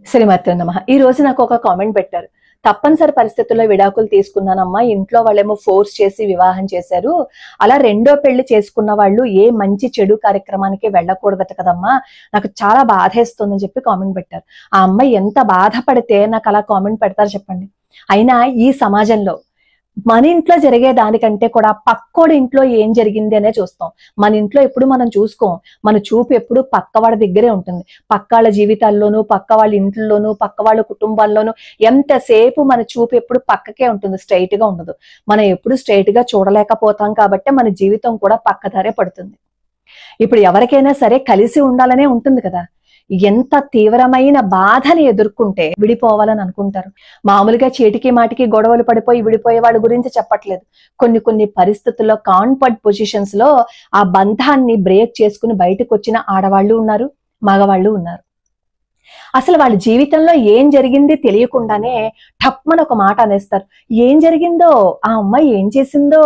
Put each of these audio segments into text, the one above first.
శ్రీమతి నమః. ఈ రోజు నాకు ఒక కామెంట్ పెట్టారు. తప్పనిసరి పరిస్థితుల్లో విడాకులు తీసుకున్నానమ్మా, ఇంట్లో వాళ్ళేమో ఫోర్స్ చేసి వివాహం చేశారు. అలా రెండో పెళ్లి చేసుకున్న వాళ్ళు ఏ మంచి చెడు కార్యక్రమానికి వెళ్ళకూడదట కదమ్మా, నాకు చాలా బాధేస్తుందని చెప్పి కామెంట్ పెట్టారు. ఆ అమ్మాయి ఎంత బాధపడితే నాకు అలా కామెంట్ పెడతారు చెప్పండి. అయినా ఈ సమాజంలో మన ఇంట్లో జరిగే దానికంటే కూడా పక్కోడి ఇంట్లో ఏం జరిగింది అనే చూస్తాం. మన ఇంట్లో ఎప్పుడు మనం చూసుకోం. మన చూపు ఎప్పుడు పక్క వాళ్ళ దగ్గరే ఉంటుంది. పక్క వాళ్ళ జీవితాల్లోనూ, పక్క వాళ్ళ ఇంట్లోనూ, పక్క వాళ్ళ కుటుంబాల్లోనూ ఎంతసేపు మన చూపు ఎప్పుడు పక్కకే ఉంటుంది, స్ట్రైట్ గా ఉండదు. మనం ఎప్పుడు స్ట్రైట్ గా చూడలేకపోతాం కాబట్టి మన జీవితం కూడా పక్కదారే పడుతుంది. ఇప్పుడు ఎవరికైనా సరే కలిసి ఉండాలనే ఉంటుంది కదా. ఎంత తీవ్రమైన బాధని ఎదుర్కొంటే విడిపోవాలని అనుకుంటారు. మామూలుగా చీటికి మాటికి గొడవలు పడిపోయి విడిపోయే వాళ్ళ గురించి చెప్పట్లేదు. కొన్ని పరిస్థితుల్లో కాన్ఫర్ట్ పొజిషన్స్ లో ఆ బంధాన్ని బ్రేక్ చేసుకుని బయటకు వచ్చిన ఆడవాళ్ళు ఉన్నారు, మగవాళ్ళు ఉన్నారు. అసలు వాళ్ళ జీవితంలో ఏం జరిగింది తెలియకుండానే టప్మని ఒక మాట అనేస్తారు. ఏం జరిగిందో, ఆ అమ్మాయి ఏం చేసిందో,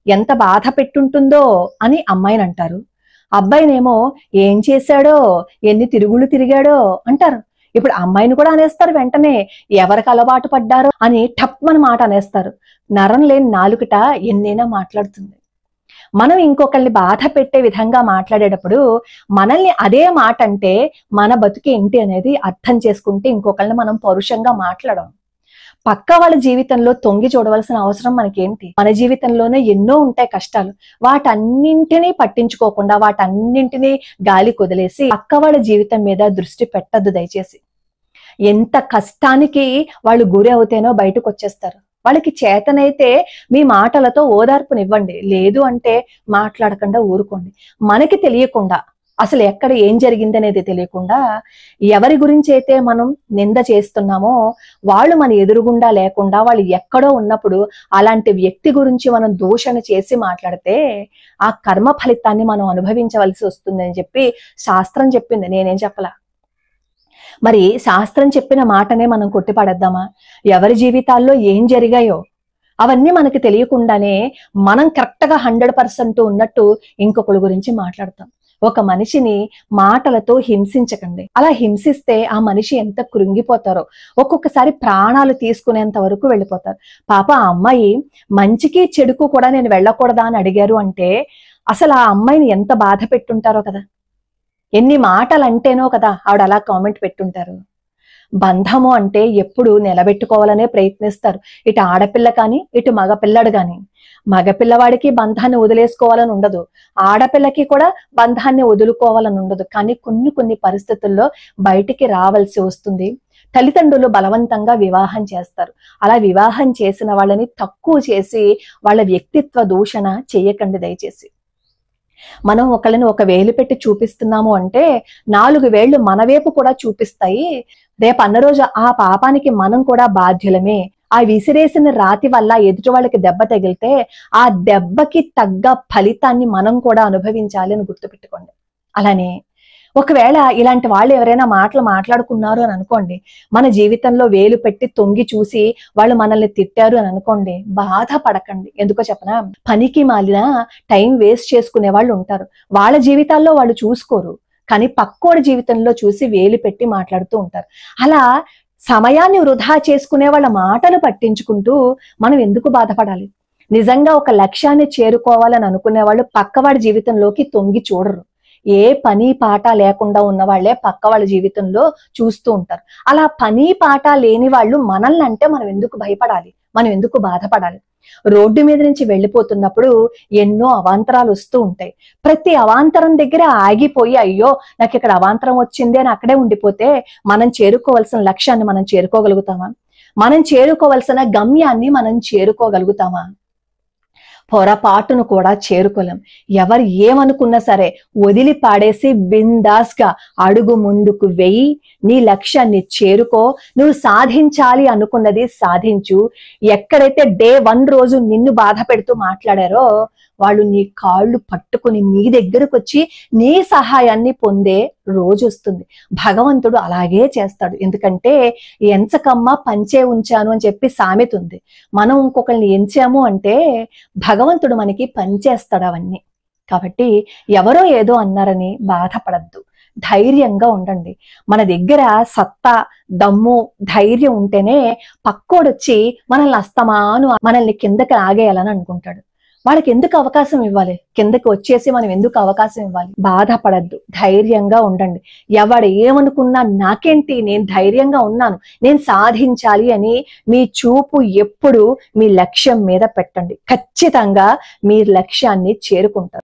ఎంత బాధ పెట్టుంటుందో అని అమ్మాయిని అంటారు. అబ్బాయినేమో ఏం చేశాడో, ఎన్ని తిరుగులు తిరిగాడో అంటారు. ఇప్పుడు అమ్మాయిని కూడా అనేస్తారు వెంటనే, ఎవరికి అలవాటు పడ్డారో అని టప్మని మాట అనేస్తారు. నరం లేని నాలుకట ఎన్నైనా మాట్లాడుతుంది. మనం ఇంకొకరిని బాధ పెట్టే విధంగా మాట్లాడేటప్పుడు మనల్ని అదే మాట అంటే మన బతుకు ఏంటి అనేది అర్థం చేసుకుంటే ఇంకొకరిని మనం పౌరుషంగా మాట్లాడం. పక్క వాళ్ళ జీవితంలో తొంగి చూడవలసిన అవసరం మనకేంటి? మన జీవితంలోనే ఎన్నో ఉంటాయి కష్టాలు. వాటన్నింటినీ పట్టించుకోకుండా, వాటన్నింటినీ గాలి కొదిలేసి పక్క వాళ్ళ జీవితం మీద దృష్టి పెట్టద్దు దయచేసి. ఎంత కష్టానికి వాళ్ళు గురి అవుతేనో బయటకు వచ్చేస్తారు. వాళ్ళకి చేతనైతే మీ మాటలతో ఓదార్పునివ్వండి, లేదు అంటే మాట్లాడకుండా ఊరుకోండి. మనకి తెలియకుండా, అసలు ఎక్కడ ఏం జరిగింది అనేది తెలియకుండా ఎవరి గురించి అయితే మనం నింద చేస్తున్నామో వాళ్ళు మన ఎదురుగుండా లేకుండా వాళ్ళు ఎక్కడో ఉన్నప్పుడు అలాంటి వ్యక్తి గురించి మనం దూషణ చేసి మాట్లాడితే ఆ కర్మ ఫలితాన్ని మనం అనుభవించవలసి వస్తుందని చెప్పి శాస్త్రం చెప్పింది, నేనేం చెప్పలా. మరి శాస్త్రం చెప్పిన మాటనే మనం కొట్టిపడేద్దామా? ఎవరి జీవితాల్లో ఏం జరిగాయో అవన్నీ మనకి తెలియకుండానే మనం కరెక్ట్ గా 100% ఉన్నట్టు ఇంకొకరి గురించి మాట్లాడతాం. ఒక మనిషిని మాటలతో హింసించకండి. అలా హింసిస్తే ఆ మనిషి ఎంత కృంగిపోతారో, ఒక్కొక్కసారి ప్రాణాలు తీసుకునేంత వరకు వెళ్ళిపోతారు. పాప ఆ అమ్మాయి మంచికి చెడుకు కూడా నేను వెళ్ళకూడదా అని అడిగారు అంటే అసలు ఆ అమ్మాయిని ఎంత బాధ పెట్టుంటారో కదా. ఎన్ని మాటలు అంటేనో కదా ఆవిడ అలా కామెంట్ పెట్టుంటారు. బంధము అంటే ఎప్పుడు నిలబెట్టుకోవాలనే ప్రయత్నిస్తారు. ఇటు ఆడపిల్ల కానీ, ఇటు మగపిల్లడు కానీ. మగపిల్లవాడికి బంధాన్ని వదిలేసుకోవాలని ఉండదు, ఆడపిల్లకి కూడా బంధాన్ని వదులుకోవాలని ఉండదు. కానీ కొన్ని పరిస్థితుల్లో బయటికి రావాల్సి వస్తుంది. తల్లిదండ్రులు బలవంతంగా వివాహం చేస్తారు. అలా వివాహం చేసిన వాళ్ళని తక్కువ చేసి వాళ్ళ వ్యక్తిత్వ దూషణ చేయకండి దయచేసి. మనం ఒకళ్ళని ఒక వేలు పెట్టి చూపిస్తున్నాము అంటే 4 వేళ్లు మన వైపు కూడా చూపిస్తాయి. రేపు అన్న రోజు ఆ పాపానికి మనం కూడా బాధ్యులమే. ఆ విసిరేసిన రాతి వల్ల ఎదుటి వాళ్ళకి దెబ్బ తగిలితే ఆ దెబ్బకి తగ్గ ఫలితాన్ని మనం కూడా అనుభవించాలి అని గుర్తుపెట్టుకోండి. అలానే ఒకవేళ ఇలాంటి వాళ్ళు ఎవరైనా మాటలు మాట్లాడుకున్నారు అని అనుకోండి, మన జీవితంలో వేలు పెట్టి తొంగి చూసి వాళ్ళు మనల్ని తిట్టారు అని అనుకోండి, బాధపడకండి. ఎందుకో చెప్పనా, పనికి మాలిన టైం వేస్ట్ చేసుకునే వాళ్ళు ఉంటారు. వాళ్ళ జీవితాల్లో వాళ్ళు చూసుకోరు, కానీ పక్కోడి జీవితంలో చూసి వేలు పెట్టి మాట్లాడుతూ ఉంటారు. అలా సమయాన్ని వృధా చేసుకునే వాళ్ళ మాటలు పట్టించుకుంటూ మనం ఎందుకు బాధపడాలి? నిజంగా ఒక లక్ష్యాన్ని చేరుకోవాలని అనుకునే వాళ్ళు పక్కవాడి జీవితంలోకి తొంగి చూడరు. ఏ పని పాట లేకుండా ఉన్న వాళ్ళే పక్క వాళ్ళ జీవితంలో చూస్తూ ఉంటారు. అలా పని పాట లేని వాళ్ళు మనల్ని అంటే మనం ఎందుకు భయపడాలి, మనం ఎందుకు బాధపడాలి? రోడ్డు మీద నుంచి వెళ్ళిపోతున్నప్పుడు ఎన్నో అవాంతరాలు వస్తూ ఉంటాయి. ప్రతి అవాంతరం దగ్గర ఆగిపోయి అయ్యో నాకు ఇక్కడ అవాంతరం వచ్చింది అని అక్కడే ఉండిపోతే మనం చేరుకోవాల్సిన లక్ష్యాన్ని మనం చేరుకోగలుగుతామా? మనం చేరుకోవాల్సిన గమ్యాన్ని మనం చేరుకోగలుగుతామా? పొరపాటును కూడా చేరుకోలేం. ఎవరు ఏమనుకున్నా సరే వదిలి పాడేసి బిందాస్ గా అడుగు ముందుకు వెయ్యి, నీ లక్ష్యాన్ని చేరుకో. నువ్వు సాధించాలి అనుకున్నది సాధించు. ఎక్కడైతే డే 1 రోజు నిన్ను బాధ పెడుతూ మాట్లాడారో వాళ్ళు నీ కాళ్ళు పట్టుకుని నీ దగ్గరకు వచ్చి నీ సహాయాన్ని పొందే రోజు వస్తుంది. భగవంతుడు అలాగే చేస్తాడు. ఎందుకంటే ఎంచకమ్మ పంచే ఉంచాను అని చెప్పి సామెత ఉంది. మనం ఇంకొకరిని ఎంచాము అంటే భగవంతుడు మనకి పనిచేస్తాడు అవన్నీ. కాబట్టి ఎవరో ఏదో అన్నారని బాధపడద్దు. ధైర్యంగా ఉండండి. మన దగ్గర సత్తా, దమ్ము, ధైర్యం ఉంటేనే పక్కోడొచ్చి మనల్ని అస్తమాను మనల్ని కిందకి ఆగేయాలని అనుకుంటాడు. వాళ్ళకి ఎందుకు అవకాశం ఇవ్వాలి? కిందకి వచ్చేసి మనం ఎందుకు అవకాశం ఇవ్వాలి? బాధపడద్దు, ధైర్యంగా ఉండండి. ఎవడు ఏమనుకున్నా నాకేంటి, నేను ధైర్యంగా ఉన్నాను, నేను సాధించాలి అని మీ చూపు ఎప్పుడు మీ లక్ష్యం మీద పెట్టండి. ఖచ్చితంగా మీ లక్ష్యాన్ని చేరుకుంటారు.